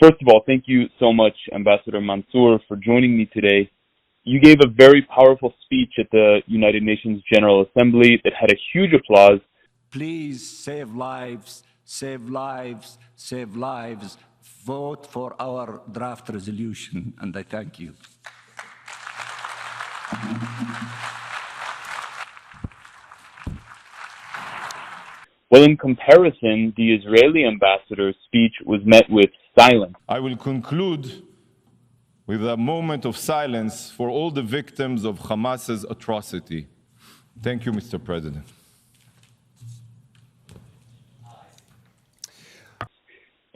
First of all, thank you so much, Ambassador Mansour, for joining me today. You gave a very powerful speech at the United Nations General Assembly that had a huge applause. Please save lives, save lives, save lives. Vote for our draft resolution, and I thank you. Well, in comparison, the Israeli ambassador's speech was met with silence. I will conclude with a moment of silence for all the victims of Hamas's atrocity. Thank you, Mr. President.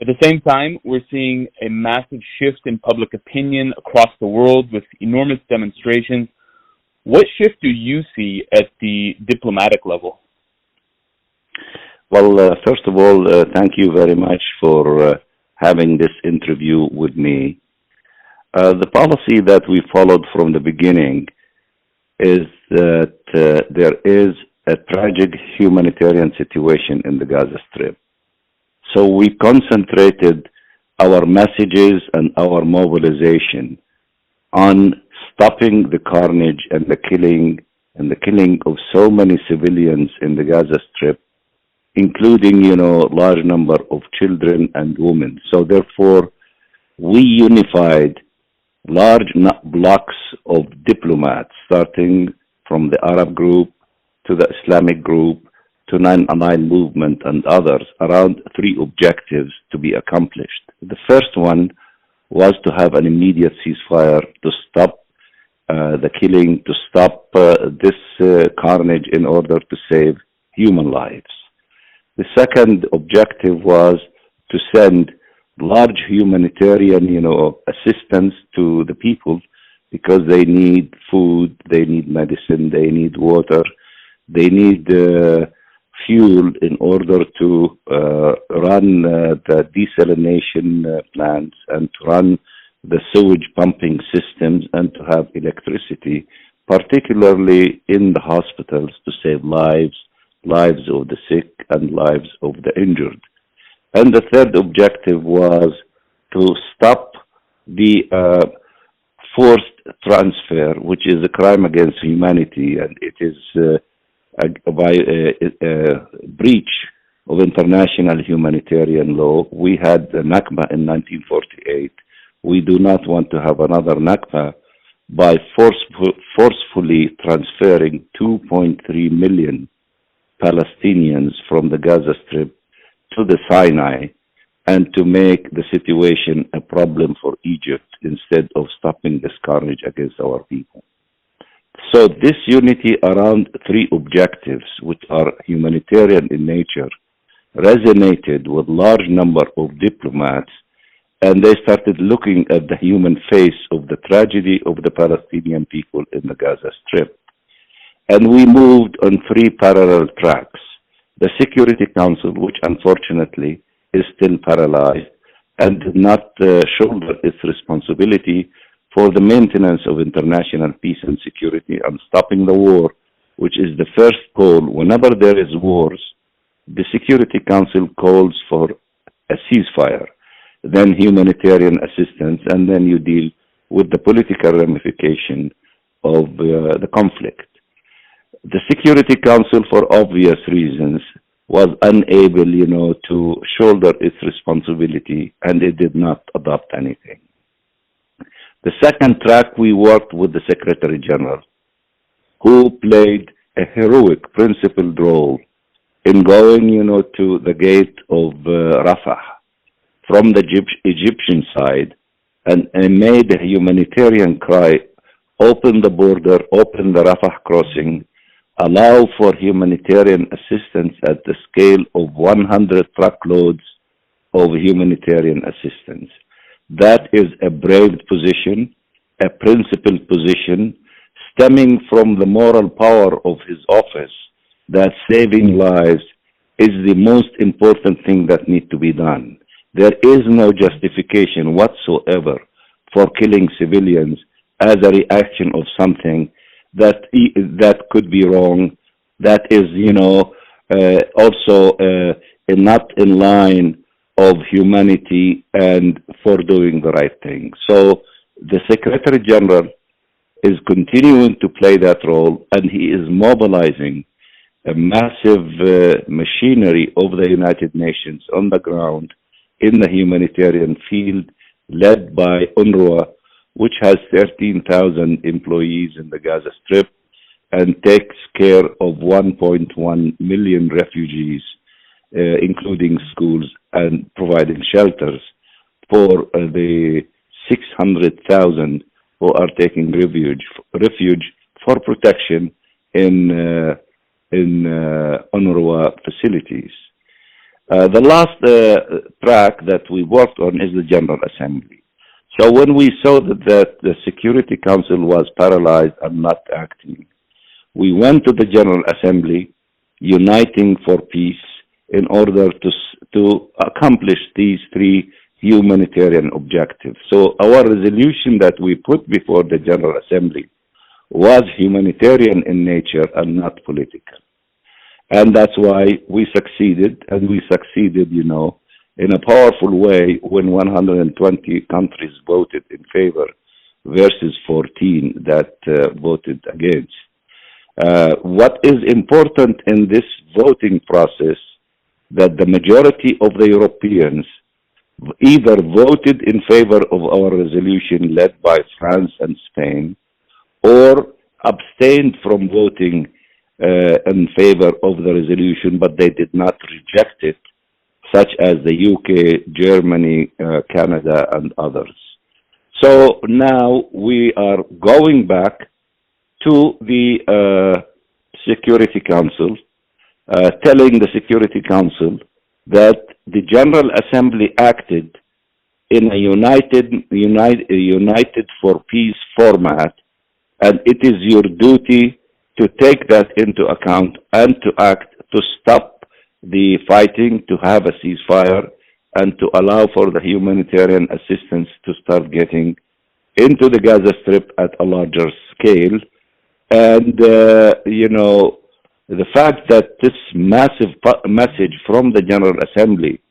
At the same time, we're seeing a massive shift in public opinion across the world with enormous demonstrations. What shift do you see at the diplomatic level? Well, first of all, thank you very much for having this interview with me. The policy that we followed from the beginning is that there is a tragic humanitarian situation in the Gaza Strip. So we concentrated our messages and our mobilization on stopping the carnage and the killing of so many civilians in the Gaza Strip, including, large number of children and women. So therefore, we unified large blocks of diplomats, starting from the Arab group to the Islamic group to Non-Aligned Movement and others, around three objectives to be accomplished. The first one was to have an immediate ceasefire to stop the killing, to stop this carnage in order to save human lives. The second objective was to send large humanitarian, assistance to the people because they need food, they need medicine, they need water, they need fuel in order to run the desalination plants and to run the sewage pumping systems and to have electricity, particularly in the hospitals to save lives of the sick and lives of the injured. And the third objective was to stop the forced transfer, which is a crime against humanity, and it is by a breach of international humanitarian law. We had the Nakba in 1948. We do not want to have another Nakba by forcefully transferring 2.3 million Palestinians from the Gaza Strip to the Sinai and to make the situation a problem for Egypt instead of stopping this carnage against our people. So this unity around three objectives, which are humanitarian in nature, resonated with large number of diplomats, and they started looking at the human face of the tragedy of the Palestinian people in the Gaza Strip. And we moved on three parallel tracks. The Security Council, which unfortunately is still paralyzed and did not shoulder its responsibility for the maintenance of international peace and security and stopping the war, which is the first call. Whenever there is wars, the Security Council calls for a ceasefire, then humanitarian assistance, and then you deal with the political ramification of the conflict. The Security Council, for obvious reasons, was unable, to shoulder its responsibility, and it did not adopt anything. The second track, we worked with the Secretary General, who played a heroic, principled role in going, to the gate of Rafah from the Egyptian side and made a humanitarian cry, open the border, open the Rafah crossing, allow for humanitarian assistance at the scale of 100 truckloads of humanitarian assistance. That is a brave position, a principled position, stemming from the moral power of his office, that saving lives is the most important thing that needs to be done. There is no justification whatsoever for killing civilians as a reaction of something that could be wrong, that is, also not in line of humanity and for doing the right thing. So the Secretary General is continuing to play that role, and he is mobilizing a massive machinery of the United Nations on the ground in the humanitarian field, led by UNRWA, which has 13,000 employees in the Gaza Strip and takes care of 1.1 million refugees, including schools, and providing shelters for the 600,000 who are taking refuge for protection in UNRWA facilities. The last track that we worked on is the General Assembly. So when we saw that the Security Council was paralyzed and not acting, we went to the General Assembly, uniting for peace in order to accomplish these three humanitarian objectives. So our resolution that we put before the General Assembly was humanitarian in nature and not political. And that's why we succeeded, and we succeeded, in a powerful way when 120 countries voted in favor versus 14 that voted against. What is important in this voting process, that the majority of the Europeans either voted in favor of our resolution led by France and Spain, or abstained from voting in favor of the resolution, but they did not reject it, such as the UK, Germany, Canada, and others. So now we are going back to the Security Council, telling the Security Council that the General Assembly acted in a united for peace format, and it is your duty to take that into account and to act to stop the fighting, to have a ceasefire, and to allow for the humanitarian assistance to start getting into the Gaza Strip at a larger scale. And, the fact that this massive message from the General Assembly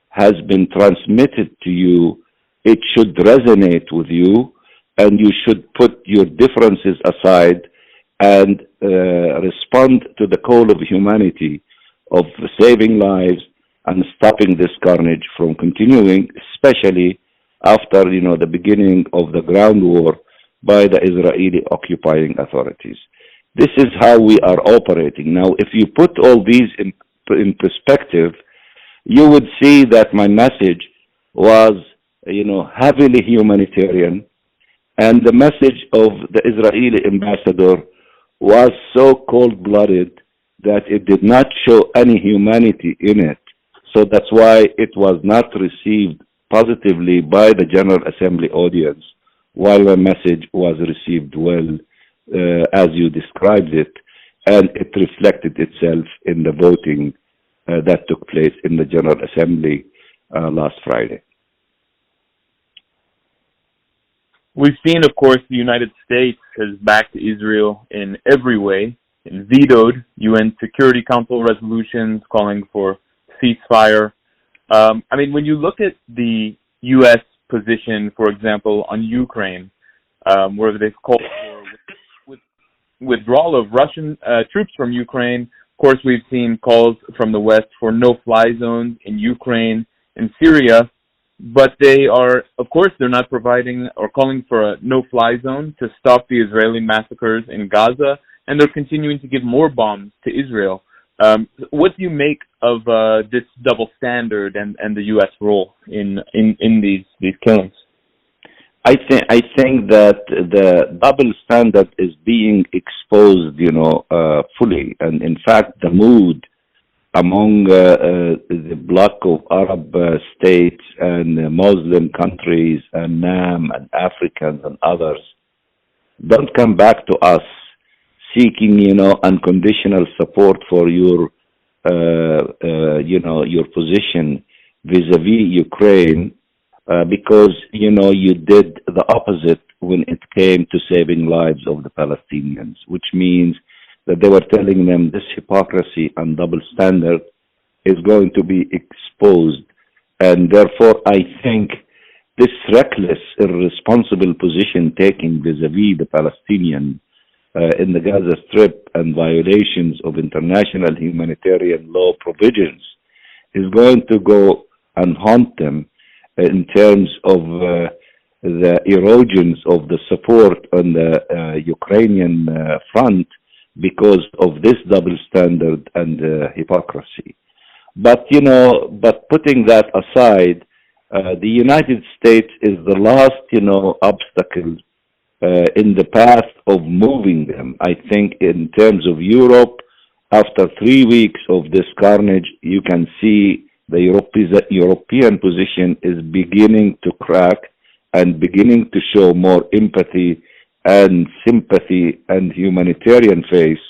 has been transmitted to you, it should resonate with you, and you should put your differences aside and respond to the call of humanity of saving lives and stopping this carnage from continuing, especially after, the beginning of the ground war by the Israeli occupying authorities. This is how we are operating. Now, if you put all these in perspective, you would see that my message was, heavily humanitarian, and the message of the Israeli ambassador was so cold-blooded that it did not show any humanity in it. So that's why it was not received positively by the General Assembly audience, while the message was received well, as you described it, and it reflected itself in the voting that took place in the General Assembly last Friday. We've seen, of course, the United States has backed Israel in every way and vetoed UN Security Council resolutions calling for ceasefire. When you look at the U.S. position, for example, on Ukraine, where they've called for withdrawal of Russian troops from Ukraine. Of course, we've seen calls from the West for no-fly zones in Ukraine and Syria, but they are, of course, they're not providing or calling for a no-fly zone to stop the Israeli massacres in Gaza, and they're continuing to give more bombs to Israel. What do you make of this double standard and the U.S. role in these killings? I think that the double standard is being exposed, fully. And in fact, the mood among the bloc of Arab states and Muslim countries and NAM and Africans and others don't come back to us seeking, unconditional support for your, your position vis-a-vis Ukraine. Because, you did the opposite when it came to saving lives of the Palestinians, which means that they were telling them this hypocrisy and double standard is going to be exposed. And therefore, I think this reckless, irresponsible position taken vis-a-vis the Palestinian in the Gaza Strip and violations of international humanitarian law provisions is going to go and haunt them in terms of the erosions of the support on the Ukrainian front because of this double standard and hypocrisy. But, but putting that aside, the United States is the last, obstacle in the path of moving them. I think in terms of Europe, after 3 weeks of this carnage, you can see the European position is beginning to crack and beginning to show more empathy and sympathy and humanitarian face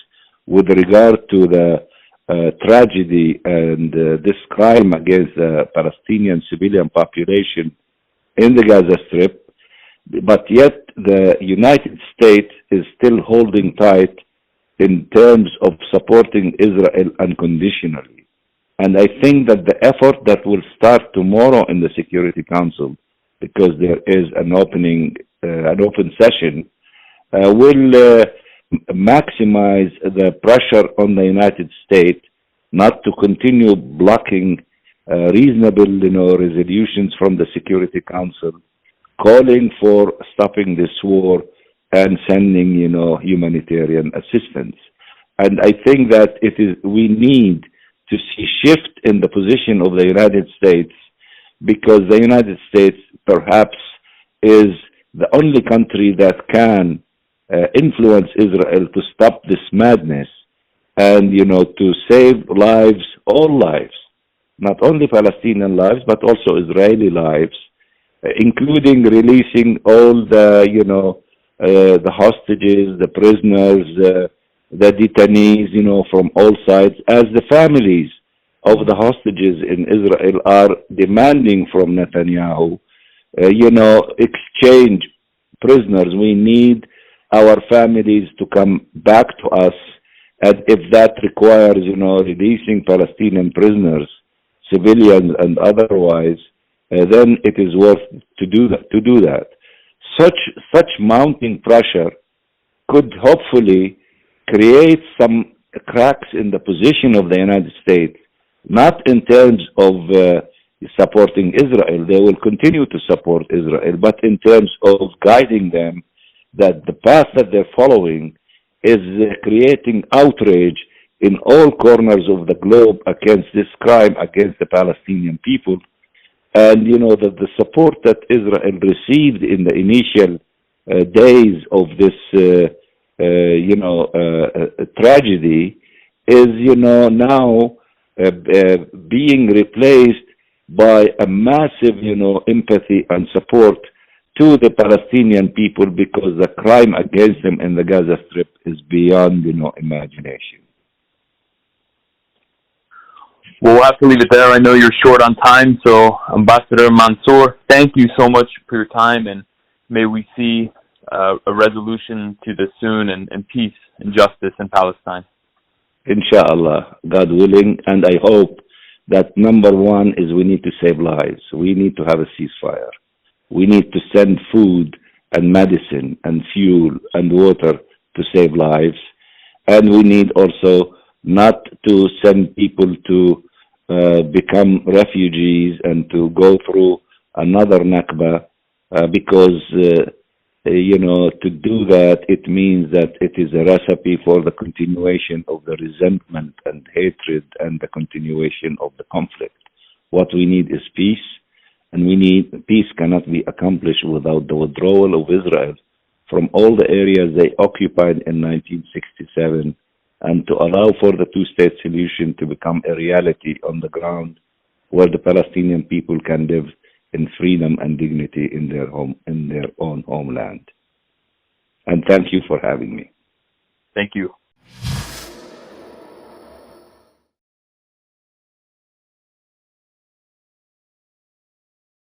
with regard to the tragedy and this crime against the Palestinian civilian population in the Gaza Strip. But yet the United States is still holding tight in terms of supporting Israel unconditionally. And I think that the effort that will start tomorrow in the Security Council, because there is an open session, will maximize the pressure on the United States not to continue blocking reasonable, resolutions from the Security Council, calling for stopping this war and sending, humanitarian assistance. And I think that we need to see shift in the position of the United States, because the United States perhaps is the only country that can influence Israel to stop this madness and, to save lives, all lives, not only Palestinian lives, but also Israeli lives, including releasing all the, the hostages, the prisoners, the detainees, from all sides, as the families of the hostages in Israel are demanding from Netanyahu, exchange prisoners. We need our families to come back to us, and if that requires, releasing Palestinian prisoners, civilians and otherwise, then it is worth to do that. Such mounting pressure could hopefully create some cracks in the position of the United States, not in terms of supporting Israel. They will continue to support Israel, but in terms of guiding them that the path that they're following is creating outrage in all corners of the globe against this crime against the Palestinian people. And, that the support that Israel received in the initial days of this, tragedy is, now being replaced by a massive, empathy and support to the Palestinian people, because the crime against them in the Gaza Strip is beyond, imagination. Well, we'll have to leave it there. I know you're short on time, so Ambassador Mansour, thank you so much for your time, and may we see a resolution to this soon and peace and justice in Palestine. Inshallah, God willing, and I hope that number one is we need to save lives. We need to have a ceasefire. We need to send food and medicine and fuel and water to save lives. And we need also not to send people to become refugees and to go through another Nakba, because, to do that, it means that it is a recipe for the continuation of the resentment and hatred and the continuation of the conflict. What we need is peace, and peace cannot be accomplished without the withdrawal of Israel from all the areas they occupied in 1967, and to allow for the two-state solution to become a reality on the ground, where the Palestinian people can live in freedom and dignity in their own homeland. And thank you for having me. Thank you.